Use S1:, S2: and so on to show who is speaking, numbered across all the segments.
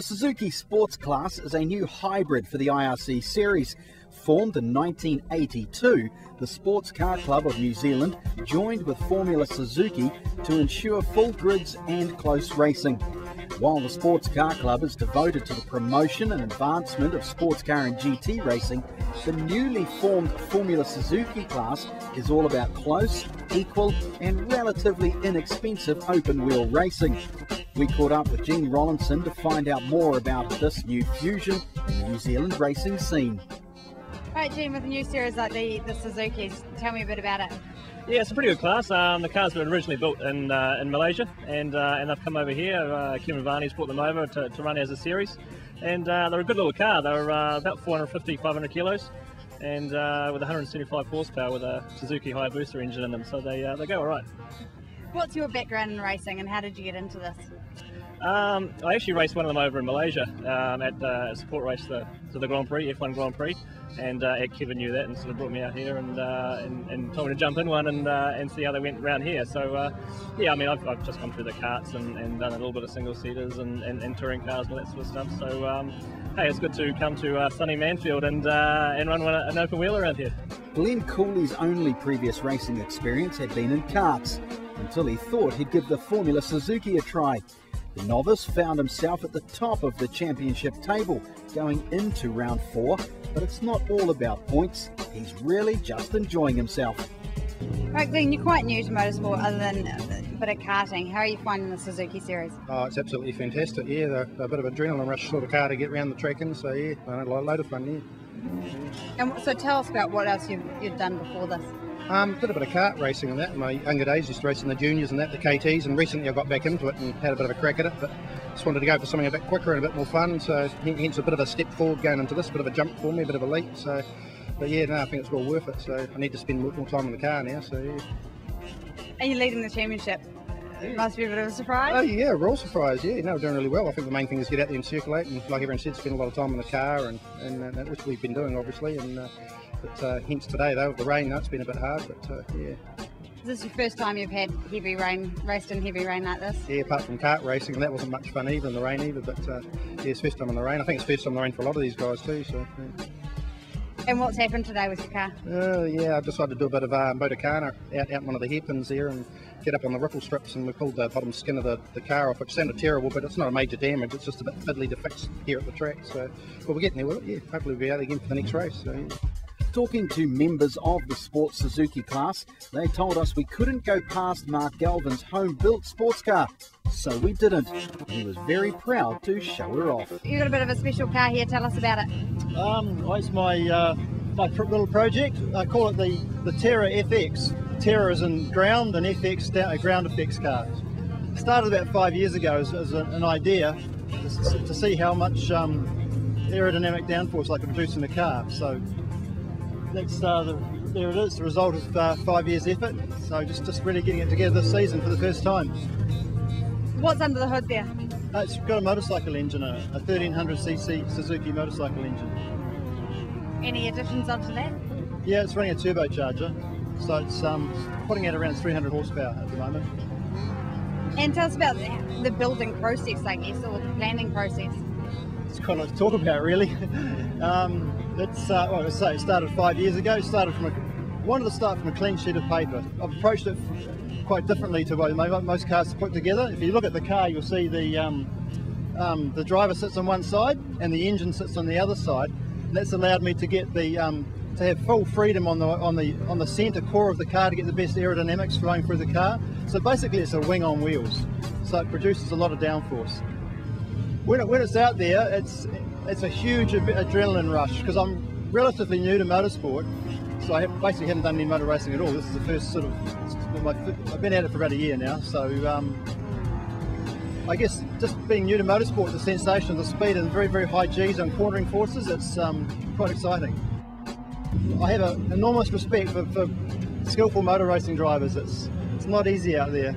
S1: The Suzuki Sports class is a new hybrid for the IRC series. Formed in 1982, the Sports Car Club of New Zealand joined with Formula Suzuki to ensure full grids and close racing. While the Sports Car Club is devoted to the promotion and advancement of sports car and GT racing, the newly formed Formula Suzuki class is all about close, equal and relatively inexpensive open-wheel racing. We caught up with Rollinson to find out more about this new fusion in the New Zealand racing scene.
S2: Right, Gene, with a new series like the Suzuki's, tell me a bit about it.
S3: Yeah, it's a pretty good class. The cars were originally built in Malaysia, and they've come over here. Kevin Varney's brought them over to run as a series, and they're a good little car. They're about 450, 500 kilos, and with 175 horsepower with a Suzuki Hayabusa engine in them, so they go all right.
S2: What's your background in racing, and how did you get into this?
S3: I actually raced one of them over in Malaysia at a support race to the Grand Prix, F1 Grand Prix, and Kevin knew that and sort of brought me out here and told me to jump in one and see how they went around here. So yeah, I mean I've just come through the karts and done a little bit of single seaters and touring cars and all that sort of stuff. So hey, it's good to come to sunny Manfield and run an open wheel around here.
S1: Glen Cooley's only previous racing experience had been in karts, until he thought he'd give the Formula Suzuki a try. The novice found himself at the top of the championship table going into round 4, but it's not all about points. He's really just enjoying himself.
S2: Right, Glen, you're quite new to motorsport other than a bit of karting. How are you finding the Suzuki series?
S4: Oh, it's absolutely fantastic, yeah. They're a bit of adrenaline rush sort of car to get around the track in, so yeah, a load of fun, yeah.
S2: And so tell us about what else you've done before this.
S4: Did a bit of kart racing and that in my younger days, used to race in the juniors and that, the KTs, and recently I got back into it and had a bit of a crack at it, but just wanted to go for something a bit quicker and a bit more fun, so hence a bit of a step forward going into this, a bit of a jump for me, a bit of a leap, so, but yeah, no, I think it's well worth it, so I need to spend more time in the car now, so yeah.
S2: And you're leading the championship. It must be a bit of a surprise.
S4: Oh yeah, we're all surprised, yeah, no, we're doing really well. I think the main thing is get out there and circulate, and like everyone said, spend a lot of time in the car, and which we've been doing obviously, and but hence today though, with the rain, it's been a bit hard, but yeah.
S2: Is this your first time you've had heavy rain, raced in heavy rain like this?
S4: Yeah, apart from kart racing, and that wasn't much fun either in the rain either, but yeah, it's first time in the rain. I think it's first time in the rain for a lot of these guys too, so yeah.
S2: And what's happened today with your car?
S4: Yeah, I decided to do a bit of motocana out one of the hairpins there and get up on the ripple strips, and we pulled the bottom skin of the car off, which sounded terrible, but it's not a major damage, it's just a bit fiddly to fix here at the track, so well, we're getting there with it, yeah. Hopefully we'll be out again for the next race, so yeah.
S1: Talking to members of the Sports Suzuki class, they told us we couldn't go past Mark Galvin's home-built sports car, so we didn't. He was very proud to show her off.
S2: You've got a bit of a special car here, tell us about it.
S5: It's my little project. I call it the Terra FX. Terra is in ground and FX a ground effects car. Started about 5 years ago as an idea to see how much aerodynamic downforce I could produce in the car. So that's there it is, the result of 5 years effort. So just really getting it together this season for the first time.
S2: What's under the hood there?
S5: It's got a motorcycle engine, a 1300cc Suzuki motorcycle engine.
S2: Any additions onto that?
S5: Yeah, it's running a turbocharger, so it's putting out around 300 horsepower at the moment.
S2: And tell us about the building process, I guess, or the planning process.
S5: It's quite a lot to talk about, really. Well, I say, it started 5 years ago. Wanted to start from a clean sheet of paper. I've approached it quite differently to what most cars are put together. If you look at the car, you'll see the driver sits on one side and the engine sits on the other side. And that's allowed me to get to have full freedom on the centre core of the car to get the best aerodynamics flowing through the car. So basically, it's a wing on wheels. So it produces a lot of downforce. When it's out there, it's a huge adrenaline rush because I'm relatively new to motorsport, so I basically haven't done any motor racing at all. This is the first sort of, I've been at it for about a year now, so I guess just being new to motorsport, the sensation of the speed and very, very high Gs on cornering forces, it's quite exciting. I have an enormous respect for skillful motor racing drivers. It's not easy out there.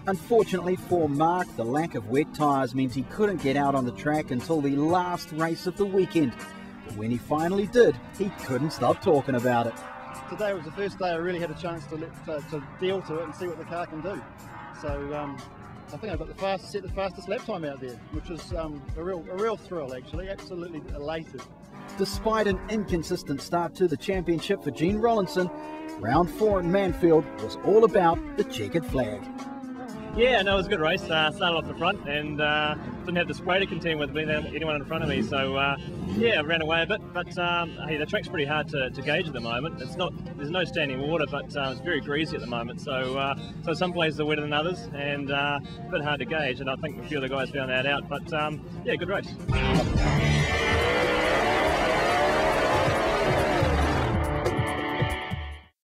S1: Unfortunately for Mark, the lack of wet tyres meant he couldn't get out on the track until the last race of the weekend. But when he finally did, he couldn't stop talking about it.
S5: Today was the first day I really had a chance to deal to it and see what the car can do. So I think I got set the fastest lap time out there, which was a real thrill actually, absolutely elated.
S1: Despite an inconsistent start to the championship for Gene Rollinson, round 4 in Manfield was all about the checkered flag.
S3: Yeah, no, it was a good race. Started off the front and didn't have the spray to contend with anyone in front of me. So yeah, ran away a bit. But hey, the track's pretty hard to gauge at the moment. There's no standing water, but it's very greasy at the moment. So some places are wetter than others, and a bit hard to gauge. And I think a few of the guys found that out. But yeah, good race.